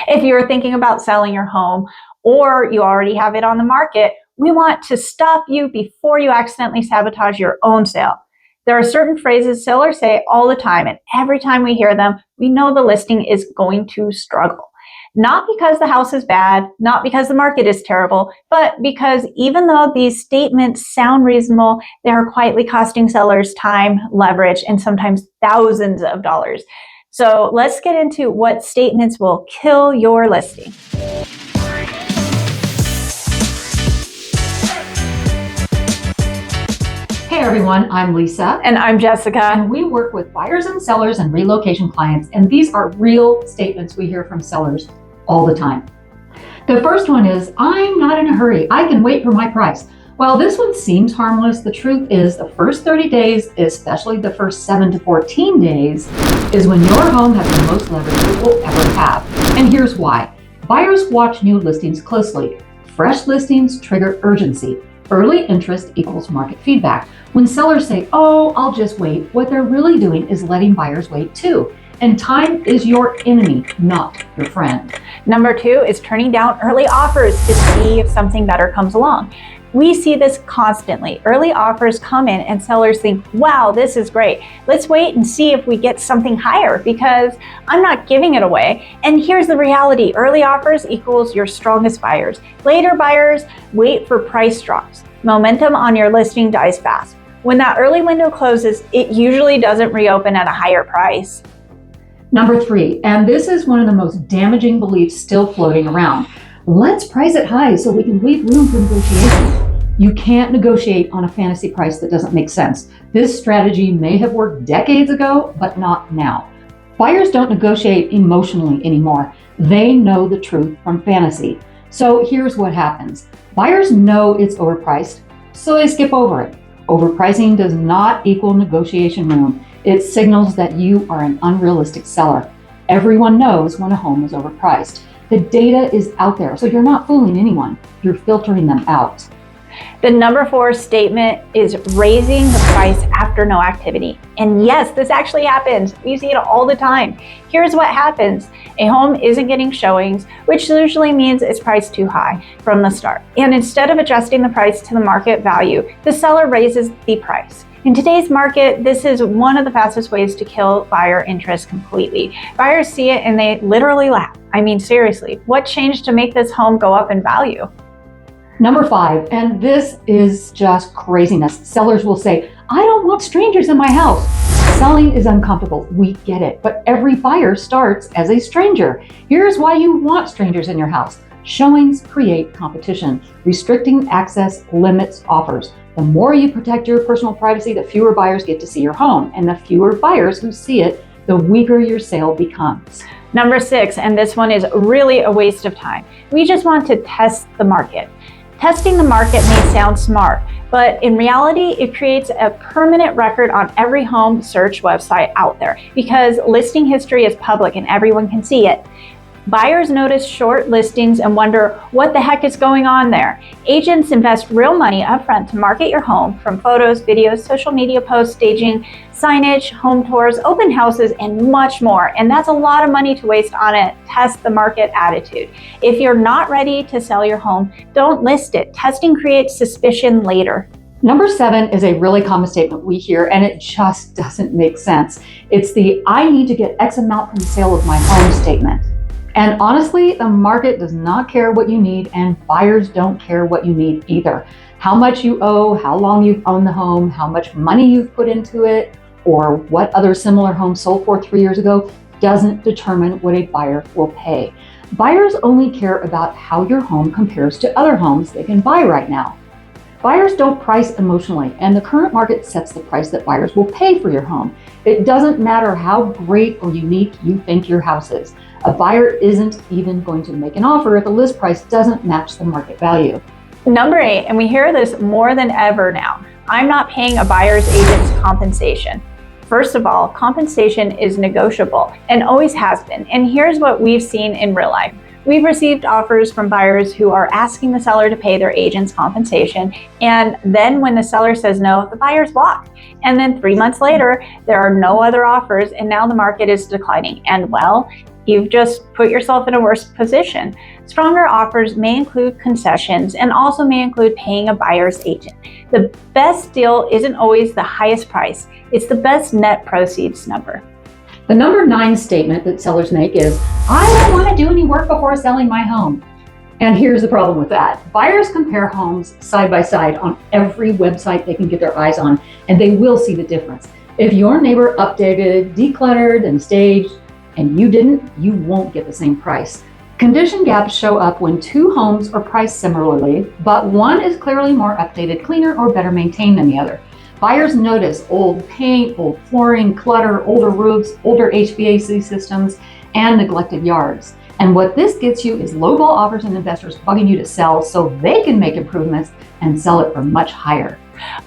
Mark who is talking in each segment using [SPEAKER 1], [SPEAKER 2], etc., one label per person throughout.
[SPEAKER 1] If you're thinking about selling your home or you already have it on the market, we want to stop you before you accidentally sabotage your own sale. There are certain phrases sellers say all the time, and every time we hear them, we know the listing is going to struggle. Not because the house is bad, not because the market is terrible, but because even though these statements sound reasonable, they are quietly costing sellers time, leverage, and sometimes thousands of dollars. So let's get into what statements will kill your listing.
[SPEAKER 2] Hey everyone, I'm Lisa.
[SPEAKER 1] And I'm Jessica.
[SPEAKER 2] And we work with buyers and sellers and relocation clients. And these are real statements we hear from sellers all the time. The first one is, I'm not in a hurry. I can wait for my price. While this one seems harmless, the truth is the first 30 days, especially the first 7 to 14 days, is when your home has the most leverage it will ever have. And here's why. Buyers watch new listings closely. Fresh listings trigger urgency. Early interest equals market feedback. When sellers say, oh, I'll just wait, what they're really doing is letting buyers wait too. And time is your enemy, not your friend.
[SPEAKER 1] Number 2 is turning down early offers to see if something better comes along. We see this constantly. Early offers come in and sellers think, wow, this is great. Let's wait and see if we get something higher because I'm not giving it away. And here's the reality. Early offers equals your strongest buyers. Later buyers wait for price drops. Momentum on your listing dies fast. When that early window closes, it usually doesn't reopen at a higher price.
[SPEAKER 2] Number 3, and this is one of the most damaging beliefs still floating around. Let's price it high so we can leave room for negotiation. You can't negotiate on a fantasy price that doesn't make sense. This strategy may have worked decades ago, but not now. Buyers don't negotiate emotionally anymore. They know the truth from fantasy. So here's what happens. Buyers know it's overpriced, so they skip over it. Overpricing does not equal negotiation room. It signals that you are an unrealistic seller. Everyone knows when a home is overpriced. The data is out there, so you're not fooling anyone. You're filtering them out.
[SPEAKER 1] The number 4 statement is raising the price after no activity. And yes, this actually happens. We see it all the time. Here's what happens. A home isn't getting showings, which usually means it's priced too high from the start. And instead of adjusting the price to the market value, the seller raises the price. In today's market, this is one of the fastest ways to kill buyer interest completely. Buyers see it and they literally laugh. I mean, seriously, what changed to make this home go up in value?
[SPEAKER 2] Number 5, and this is just craziness. Sellers will say, I don't want strangers in my house. Selling is uncomfortable. We get it, but every buyer starts as a stranger. Here's why you want strangers in your house. Showings create competition. Restricting access limits offers. The more you protect your personal privacy, the fewer buyers get to see your home. And the fewer buyers who see it, the weaker your sale becomes.
[SPEAKER 1] Number 6, and this one is really a waste of time. We just want to test the market. Testing the market may sound smart, but in reality, it creates a permanent record on every home search website out there because listing history is public and everyone can see it. Buyers notice short listings and wonder what the heck is going on there. Agents invest real money upfront to market your home from photos, videos, social media posts, staging, signage, home tours, open houses, and much more. And that's a lot of money to waste on a test the market attitude. If you're not ready to sell your home, don't list it. Testing creates suspicion later.
[SPEAKER 2] Number 7 is a really common statement we hear, and it just doesn't make sense. It's the I need to get X amount from the sale of my home statement. And honestly, the market does not care what you need, and buyers don't care what you need either. How much you owe, how long you've owned the home, how much money you've put into it, or what other similar home sold for 3 years ago doesn't determine what a buyer will pay. Buyers only care about how your home compares to other homes they can buy right now. Buyers don't price emotionally, and the current market sets the price that buyers will pay for your home. It doesn't matter how great or unique you think your house is. A buyer isn't even going to make an offer if the list price doesn't match the market value.
[SPEAKER 1] Number 8, and we hear this more than ever now, I'm not paying a buyer's agent's compensation. First of all, compensation is negotiable and always has been. And here's what we've seen in real life. We've received offers from buyers who are asking the seller to pay their agent's compensation, and then when the seller says no, the buyers walk. And then 3 months later, there are no other offers, and now the market is declining. And well, You've just put yourself in a worse position. Stronger offers may include concessions and also may include paying a buyer's agent. The best deal isn't always the highest price. It's the best net proceeds number.
[SPEAKER 2] The number 9 statement that sellers make is, I don't want to do any work before selling my home. And here's the problem with that. Buyers compare homes side by side on every website they can get their eyes on, and they will see the difference. If your neighbor updated, decluttered, and staged, and you didn't, you won't get the same price. Condition gaps show up when 2 homes are priced similarly, but one is clearly more updated, cleaner, or better maintained than the other. Buyers notice old paint, old flooring, clutter, older roofs, older HVAC systems, and neglected yards. And what this gets you is lowball offers and investors bugging you to sell so they can make improvements and sell it for much higher.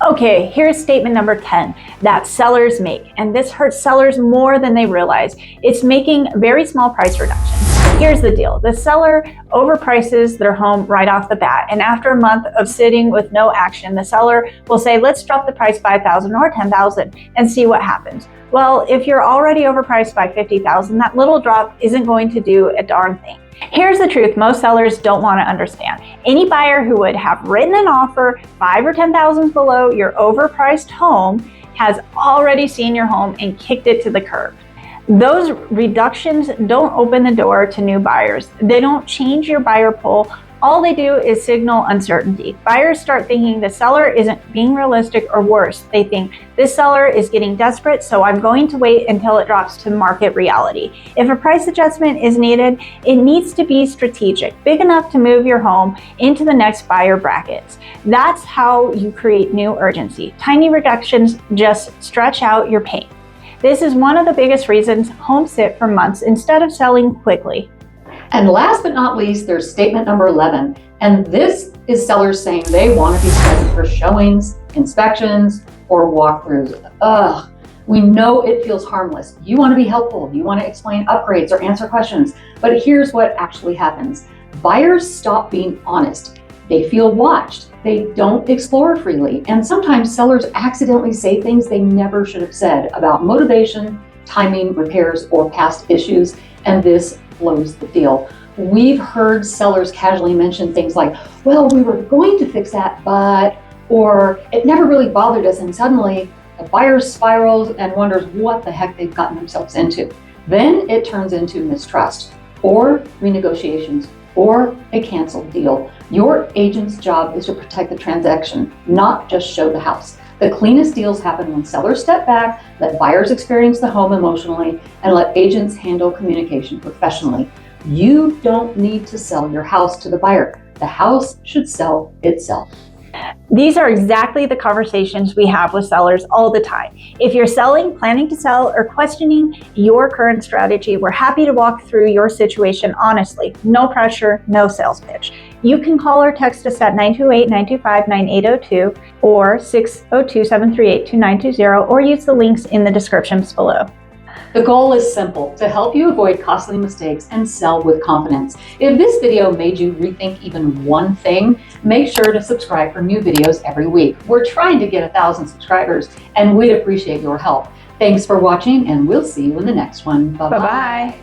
[SPEAKER 1] Okay, here's statement number 10 that sellers make, and this hurts sellers more than they realize. It's making very small price reductions. Here's the deal. The seller overprices their home right off the bat, and after a month of sitting with no action, the seller will say, let's drop the price $5,000 or $10,000 and see what happens. Well, if you're already overpriced by $50,000, that little drop isn't going to do a darn thing. Here's the truth most sellers don't want to understand. Any buyer who would have written an offer $5,000 or $10,000 below your overpriced home has already seen your home and kicked it to the curb. Those reductions don't open the door to new buyers. They don't change your buyer pool. All they do is signal uncertainty. Buyers start thinking the seller isn't being realistic, or worse, they think this seller is getting desperate, so I'm going to wait until it drops to market reality. If a price adjustment is needed, it needs to be strategic, big enough to move your home into the next buyer brackets. That's how you create new urgency. Tiny reductions just stretch out your pain. This is one of the biggest reasons homes sit for months instead of selling quickly.
[SPEAKER 2] And last but not least, there's statement number 11. And this is sellers saying they want to be present for showings, inspections, or walkthroughs. Ugh, we know it feels harmless. You want to be helpful. You want to explain upgrades or answer questions. But here's what actually happens. Buyers stop being honest. They feel watched. They don't explore freely. And sometimes sellers accidentally say things they never should have said about motivation, timing, repairs, or past issues. And this blows the deal. We've heard sellers casually mention things like, well, we were going to fix that, but, or it never really bothered us. And suddenly the buyer spirals and wonders what the heck they've gotten themselves into. Then it turns into mistrust or renegotiations or a canceled deal. Your agent's job is to protect the transaction, not just show the house. The cleanest deals happen when sellers step back, let buyers experience the home emotionally, and let agents handle communication professionally. You don't need to sell your house to the buyer. The house should sell itself.
[SPEAKER 1] These are exactly the conversations we have with sellers all the time. If you're selling, planning to sell, or questioning your current strategy, we're happy to walk through your situation honestly. No pressure, no sales pitch. You can call or text us at 928-925-9802 or 602-738-2920, or use the links in the descriptions below.
[SPEAKER 2] The goal is simple, to help you avoid costly mistakes and sell with confidence. If this video made you rethink even one thing, make sure to subscribe for new videos every week. We're trying to get 1,000 subscribers, and we'd appreciate your help. Thanks for watching, and we'll see you in the next one. Bye-bye.
[SPEAKER 1] Bye-bye.